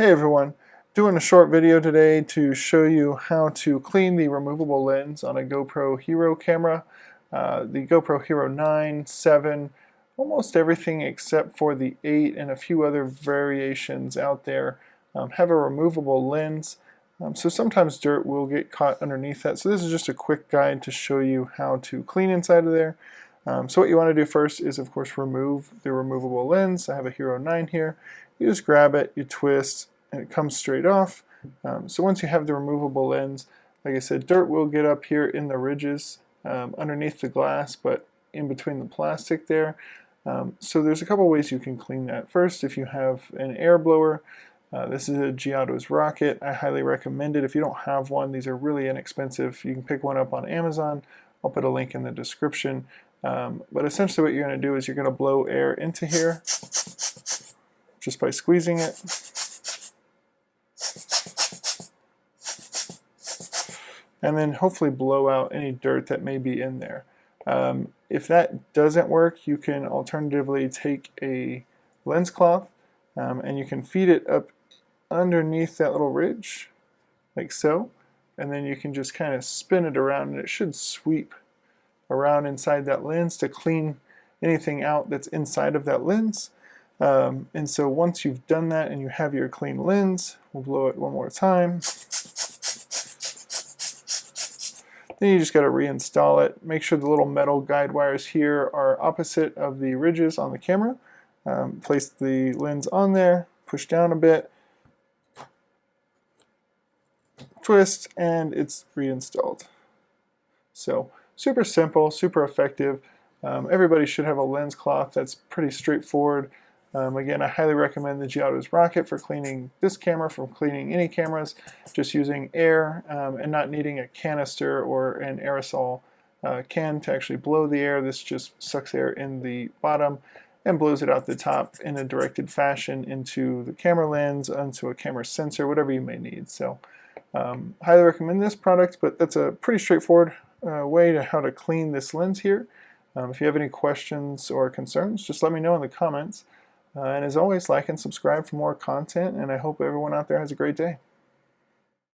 Hey everyone, doing a short video today to show you how to clean the removable lens on a GoPro Hero camera. The GoPro Hero 9, 7, almost everything except for the 8 and a few other variations out there have a removable lens. So sometimes dirt will get caught underneath that. So this is just a quick guide to show you how to clean inside of there. So what you want to do first is, of course, remove the removable lens. I have a Hero 9 here. You just grab it, you twist, and it comes straight off. So once you have the removable lens, like I said, dirt will get up here in the ridges underneath the glass, but in between the plastic there. So there's a couple ways you can clean that. First, if you have an air blower, this is a Giotto's Rocket. I highly recommend it. If you don't have one, these are really inexpensive. You can pick one up on Amazon. I'll put a link in the description. But essentially what you're going to do is you're going to blow air into here just by squeezing it. And then hopefully blow out any dirt that may be in there. If that doesn't work, you can alternatively take a lens cloth and you can feed it up underneath that little ridge, like so. And then you can just kind of spin it around and it should sweep around inside that lens to clean anything out that's inside of that lens. And so once you've done that and you have your clean lens, we'll blow it one more time. Then you just got to reinstall it. Make sure the little metal guide wires here are opposite of the ridges on the camera. Place the lens on there, push down a bit, twist, and it's reinstalled. So super simple, super effective. Everybody should have a lens cloth that's pretty straightforward. Again, I highly recommend the Giotto's Rocket for cleaning this camera, from cleaning any cameras, just using air and not needing a canister or an aerosol can to actually blow the air. This just sucks air in the bottom and blows it out the top in a directed fashion into the camera lens, onto a camera sensor, whatever you may need. So highly recommend this product, but that's a pretty straightforward way to how to clean this lens here. If you have any questions or concerns, just let me know in the comments. And as always, like and subscribe for more content, and I hope everyone out there has a great day.